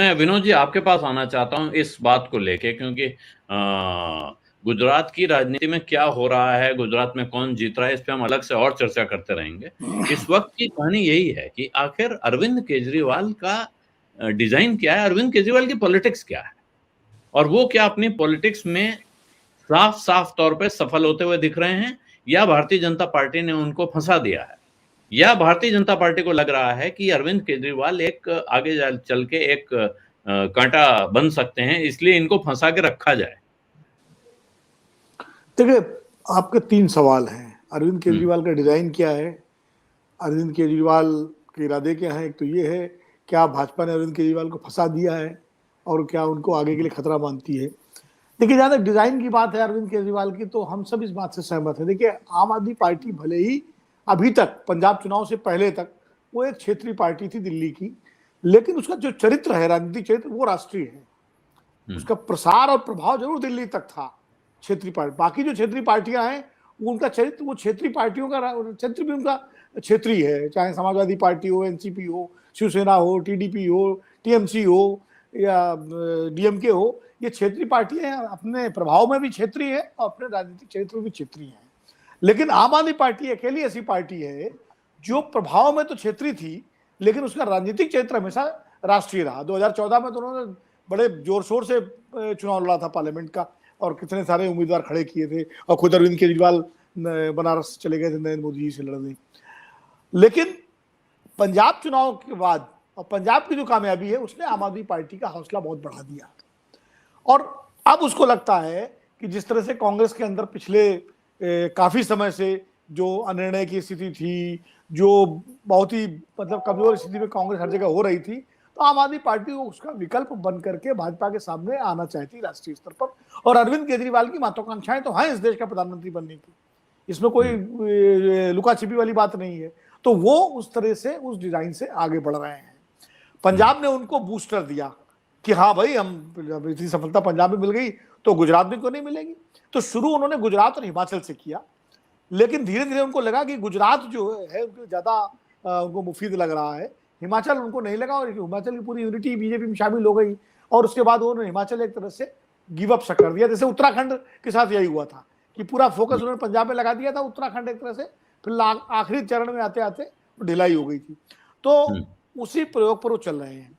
मैं विनोद जी आपके पास आना चाहता हूँ इस बात को लेके, क्योंकि गुजरात की राजनीति में क्या हो रहा है, गुजरात में कौन जीत रहा है, इस पे हम अलग से और चर्चा करते रहेंगे। इस वक्त की कहानी यही है कि आखिर अरविंद केजरीवाल का डिजाइन क्या है, अरविंद केजरीवाल की पॉलिटिक्स क्या है, और वो क्या अपनी पॉलिटिक्स में साफ साफ तौर पे सफल होते हुए दिख रहे हैं, या भारतीय जनता पार्टी ने उनको फंसा दिया है, या भारतीय जनता पार्टी को लग रहा है कि अरविंद केजरीवाल एक आगे चल के एक कांटा बन सकते हैं, इसलिए इनको फंसा के रखा जाए। देखिए, आपके 3 सवाल हैं। अरविंद केजरीवाल का डिजाइन क्या है, अरविंद केजरीवाल के इरादे क्या है। एक तो ये है, क्या भाजपा ने अरविंद केजरीवाल को फंसा दिया है और क्या उनको आगे के लिए खतरा मानती है। देखिए, जहां तक डिजाइन की बात है अरविंद केजरीवाल की, तो हम सब इस बात से सहमत हैं। देखिए, आम आदमी पार्टी भले ही अभी तक पंजाब चुनाव से पहले तक वो एक क्षेत्रीय पार्टी थी दिल्ली की, लेकिन उसका जो चरित्र है, राजनीतिक चरित्र, वो राष्ट्रीय है। उसका प्रसार और प्रभाव जरूर दिल्ली तक था, क्षेत्रीय पार्टी। बाकी जो क्षेत्रीय पार्टियां हैं, वो उनका चरित्र, वो क्षेत्रीय पार्टियों का चरित्र भी उनका क्षेत्रीय है। चाहे समाजवादी पार्टी हो, एनसीपी हो, शिवसेना हो, टीडीपी हो, टीएमसी हो या डीएमके हो, ये क्षेत्रीय पार्टियां अपने प्रभाव में भी क्षेत्रीय है और अपने राजनीतिक चरित्र में भी क्षेत्रीय है। लेकिन आम आदमी पार्टी अकेली ऐसी पार्टी है जो प्रभाव में तो क्षेत्रीय थी, लेकिन उसका राजनीतिक चरित्र हमेशा राष्ट्रीय रहा। 2014 में तो उन्होंने बड़े जोर शोर से चुनाव लड़ा था पार्लियामेंट का, और कितने सारे उम्मीदवार खड़े किए थे, और खुद अरविंद केजरीवाल बनारस चले गए थे नरेंद्र मोदी जी से लड़ने। लेकिन पंजाब चुनाव के बाद और पंजाब की जो कामयाबी है, उसने आम आदमी पार्टी का हौसला बहुत बढ़ा दिया। और अब उसको लगता है कि जिस तरह से कांग्रेस के अंदर पिछले काफी समय से जो अनिर्णय की स्थिति थी, जो बहुत ही मतलब कमजोर स्थिति में कांग्रेस हर जगह हो रही थी, तो आम आदमी पार्टी को उसका विकल्प बन करके भाजपा के सामने आना चाहती राष्ट्रीय स्तर पर। और अरविंद केजरीवाल की महत्वाकांक्षाएं तो हैं इस देश का प्रधानमंत्री बनने की, इसमें कोई लुका छिपी वाली बात नहीं है। तो वो उस तरह से, उस डिजाइन से आगे बढ़ रहे हैं। पंजाब ने उनको बूस्टर दिया कि हाँ भाई, हम इतनी सफलता पंजाब में मिल गई तो गुजरात में क्यों नहीं मिलेगी। तो शुरू उन्होंने गुजरात और हिमाचल से किया, लेकिन धीरे धीरे उनको लगा कि गुजरात जो है उनको ज्यादा उनको मुफीद लग रहा है, हिमाचल उनको नहीं लगा। और हिमाचल की पूरी यूनिटी बीजेपी में शामिल हो गई, और उसके बाद उन्होंने हिमाचल एक तरह से गिव अप सा कर दिया। जैसे उत्तराखंड के साथ यही हुआ था कि पूरा फोकस उन्होंने पंजाब में लगा दिया था, उत्तराखंड एक तरह से फिर आखिरी चरण में आते आते ढिलाई हो गई थी। तो उसी प्रयोग पर वो चल रहे हैं।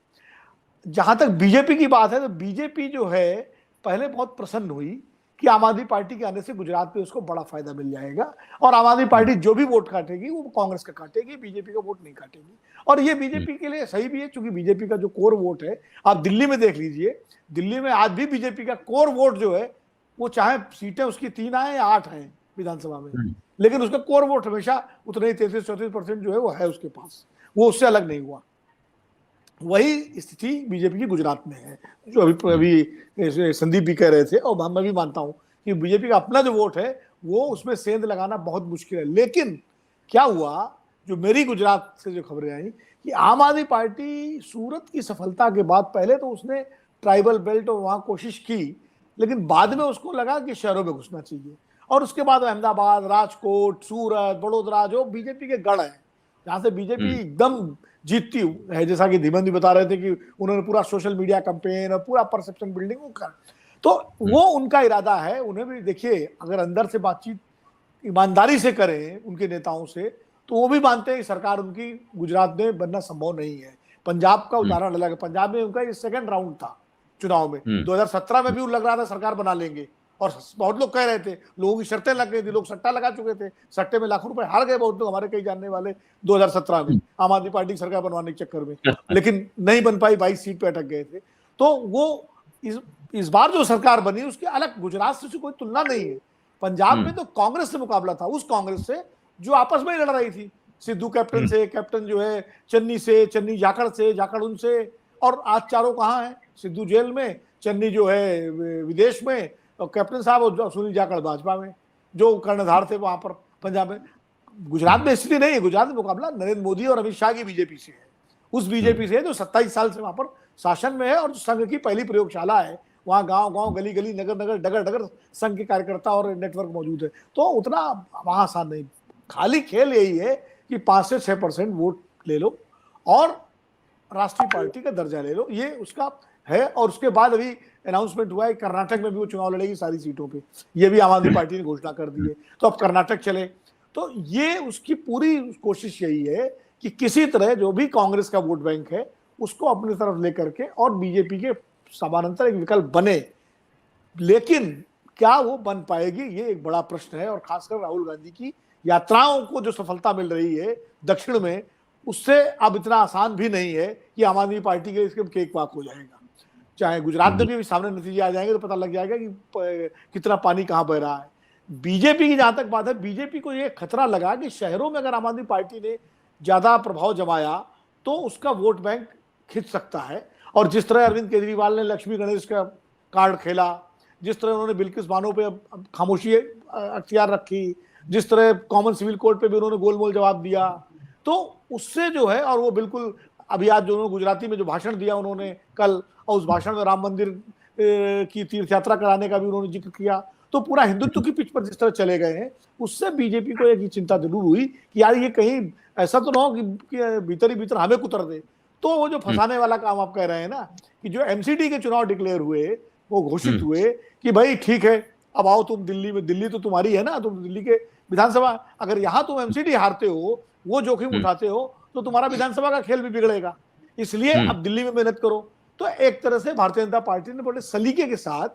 जहां तक बीजेपी की बात है, तो बीजेपी जो है पहले बहुत प्रसन्न हुई कि आम आदमी पार्टी के आने से गुजरात में उसको बड़ा फायदा मिल जाएगा, और आम आदमी पार्टी जो भी वोट काटेगी वो कांग्रेस का काटेगी, बीजेपी का वोट नहीं काटेगी। और ये बीजेपी के लिए सही भी है, क्योंकि बीजेपी का जो कोर वोट है, आप दिल्ली में देख लीजिए, दिल्ली में आज भी बीजेपी का कोर वोट जो है, वो चाहे सीटें उसकी 3 आए या 8 आए विधानसभा में, लेकिन उसका कोर वोट हमेशा उतना ही 33-34% जो है वो है उसके पास, वो उससे अलग नहीं हुआ। वही स्थिति बीजेपी की गुजरात में है, जो अभी संदीप भी कह रहे थे, और मैं भी मानता हूं कि बीजेपी का अपना जो वोट है वो उसमें सेंध लगाना बहुत मुश्किल है। लेकिन क्या हुआ, जो मेरी गुजरात से जो खबरें आई, कि आम आदमी पार्टी सूरत की सफलता के बाद पहले तो उसने ट्राइबल बेल्ट और वहां कोशिश की, लेकिन बाद में उसको लगा कि शहरों में घुसना चाहिए। और उसके बाद अहमदाबाद, राजकोट, सूरत, बड़ोदरा जो बीजेपी के गढ़ हैं, जहां से बीजेपी एकदम जीतती है, जैसा कि धीमन भी बता रहे थे कि उन्होंने पूरा सोशल मीडिया कैंपेन और पूरा परसेप्शन बिल्डिंग कर, तो वो उनका इरादा है। उन्हें भी देखिए, अगर अंदर से बातचीत ईमानदारी से करें उनके नेताओं से, तो वो भी मानते हैं कि सरकार उनकी गुजरात में बनना संभव नहीं है। पंजाब का उदाहरण अलग है, पंजाब में उनका ये सेकंड राउंड था चुनाव में। 2017 में भी लग रहा था सरकार बना लेंगे, और बहुत लोग कह रहे थे, लोगों की शर्तें लग गई थी, लोग सट्टा लगा चुके थे, सट्टे में लाखों रुपए हार गए बहुत लोग, हमारे कई जानने वाले 2017 में आम आदमी पार्टी की सरकार बनवाने के चक्कर में, लेकिन नहीं बन पाई, 22 सीट पे अटक गए थे। तो वो इस बार जो सरकार बनी उसके अलग गुजरात से कोई तुलना नहीं है। पंजाब में तो कांग्रेस से मुकाबला था, उस कांग्रेस से जो आपस में ही लड़ रही थी, सिद्धू कैप्टन से, कैप्टन जो है चन्नी से, चन्नी जाखड़ से, जाखड़ उनसे, और आज चारों कहाँ हैं, सिद्धू जेल में, चन्नी जो है विदेश में, और कैप्टन साहब और सुनील जाखड़ भाजपा में, जो कर्णधार थे वहां पर पंजाब में। गुजरात में स्थिति नहीं है, गुजरात में मुकाबला नरेंद्र मोदी और अमित शाह की बीजेपी से है, उस बीजेपी से जो 27 साल से वहां पर शासन में है, और संघ की पहली प्रयोगशाला है, वहां गांव गांव, गली गली, नगर नगर, डगर डगर संघ के कार्यकर्ता और नेटवर्क मौजूद है। तो उतना वहां आसान नहीं, खाली खेल यही है कि 5 से 6% वोट ले लो, और राष्ट्रीय पार्टी का दर्जा ले लो, ये उसका है। और उसके बाद अभी अनाउंसमेंट हुआ है कर्नाटक में भी वो चुनाव लड़ेगी सारी सीटों पे, ये भी आम आदमी पार्टी ने घोषणा कर दी है। तो अब कर्नाटक चले, तो ये उसकी पूरी कोशिश यही है कि किसी तरह जो भी कांग्रेस का वोट बैंक है उसको अपनी तरफ लेकर के और बीजेपी के समानांतर एक विकल्प बने। लेकिन क्या वो बन पाएगी, ये एक बड़ा प्रश्न है। और खासकर राहुल गांधी की यात्राओं को जो सफलता मिल रही है दक्षिण में, उससे अब इतना आसान भी नहीं है कि आम आदमी पार्टी के इसके केक वाक हो जाएगा। चाहे गुजरात में भी सामने नतीजे आ जाएंगे तो पता लग जाएगा कि कितना पानी कहां बह रहा है। बीजेपी की जहां तक बात है, बीजेपी को यह खतरा लगा कि शहरों में अगर आम आदमी पार्टी ने ज्यादा प्रभाव जमाया तो उसका वोट बैंक खिंच सकता है। और जिस तरह अरविंद केजरीवाल ने लक्ष्मी गणेश का कार्ड खेला, जिस तरह उन्होंने बिल्किस बानो पे खामोशी अख्तियार रखी, जिस तरह कॉमन सिविल कोड पे भी उन्होंने गोलमोल जवाब दिया, तो उससे जो है, और वो बिल्कुल अभी आज जो उन्होंने गुजराती में जो भाषण दिया उन्होंने कल, और उस भाषण में राम मंदिर की तीर्थ यात्रा कराने का भी उन्होंने जिक्र किया, तो पूरा हिंदुत्व की पिच पर जिस तरह चले गए हैं, उससे बीजेपी को एक चिंता जरूर हुई कि यार ये कहीं ऐसा तो ना हो कि भीतर ही भीतर हमें कुतर दे। तो वो जो फंसाने वाला काम आप कह रहे हैं ना, कि जो एमसीडी के चुनाव डिक्लेयर हुए, वो घोषित हुए कि भाई ठीक है अब आओ तुम दिल्ली में, दिल्ली तो तुम्हारी है ना, तुम दिल्ली के विधानसभा, अगर यहाँ तुम एमसीडी हारते हो, वो जोखिम उठाते हो, तो तुम्हारा विधानसभा का खेल भी बिगड़ेगा, इसलिए अब दिल्ली में मेहनत करो। तो एक तरह से भारतीय जनता पार्टी ने बड़े सलीके के साथ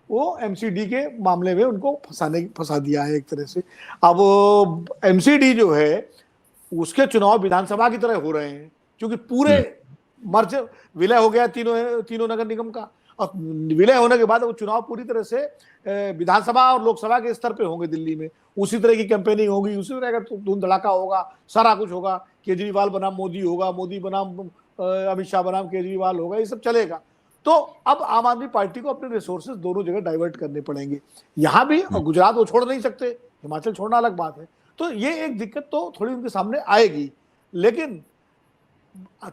वो एमसीडी के मामले में उनको फंसा दिया है एक तरह से। अब एमसीडी जो है उसके चुनाव विधानसभा की तरह हो रहे हैं, क्योंकि पूरे मर्ज विलय हो गया तीनों नगर निगम का, और विलय होने के बाद वो चुनाव पूरी तरह से विधानसभा और लोकसभा के स्तर पे होंगे दिल्ली में। उसी तरह की कैंपेनिंग होगी, उसी तरह का धूम धड़ाका होगा, सारा कुछ होगा। केजरीवाल बनाम मोदी होगा, मोदी बनाम अमित शाह बनाम केजरीवाल होगा, ये सब चलेगा। तो अब आम आदमी पार्टी को अपने रिसोर्सेज दोनों जगह डाइवर्ट करने पड़ेंगे, यहाँ भी, और गुजरात वो छोड़ नहीं सकते, हिमाचल छोड़ना अलग बात है। तो ये एक दिक्कत तो थोड़ी उनके सामने आएगी। लेकिन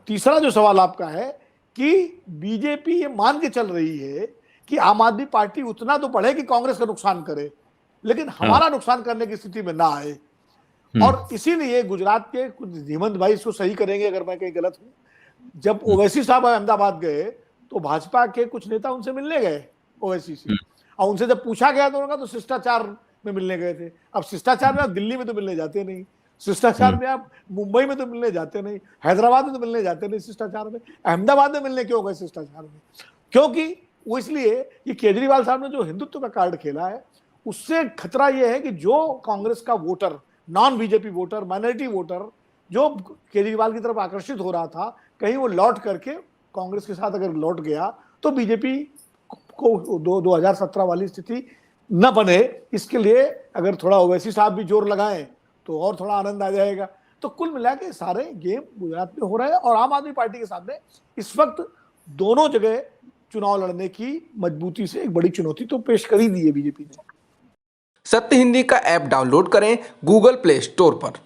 तीसरा जो सवाल आपका है कि बीजेपी ये मान के चल रही है कि आम आदमी पार्टी उतना तो बढ़े कि कांग्रेस का नुकसान करे, लेकिन हमारा नुकसान करने की स्थिति में ना आए। और इसीलिए गुजरात के कुछ हेमंत भाई इसको सही करेंगे अगर मैं कहीं गलत हूं, जब ओवैसी साहब अहमदाबाद गए तो भाजपा के कुछ नेता उनसे मिलने गए ओवैसी से, और उनसे जब पूछा गया तो उन्होंने कहा तो शिष्टाचार में मिलने गए थे। अब शिष्टाचार में आप दिल्ली में तो मिलने जाते नहीं, शिष्टाचार में आप मुंबई में तो मिलने जाते नहीं, हैदराबाद में तो मिलने जाते नहीं शिष्टाचार में, अहमदाबाद में मिलने क्यों गए शिष्टाचार में? क्योंकि वो इसलिए कि केजरीवाल साहब ने जो हिंदुत्व का कार्ड खेला है, उससे खतरा यह है कि जो कांग्रेस का voter, non BJP voter, minority voter जो केजरीवाल की तरफ आकर्षित हो रहा था, कहीं वो लौट करके कांग्रेस के साथ अगर लौट गया तो बीजेपी को 2017 वाली स्थिति न बने। इसके लिए अगर थोड़ा ओवैसी साहब भी जोर लगाएं तो और थोड़ा आनंद आ जाएगा। तो कुल मिला के सारे गेम गुजरात में हो रहे हैं, और आम आदमी पार्टी के सामने इस वक्त दोनों जगह चुनाव लड़ने की मजबूती से एक बड़ी चुनौती तो पेश कर ही दी है बीजेपी ने। सत्य हिंदी का ऐप डाउनलोड करें गूगल प्ले स्टोर पर।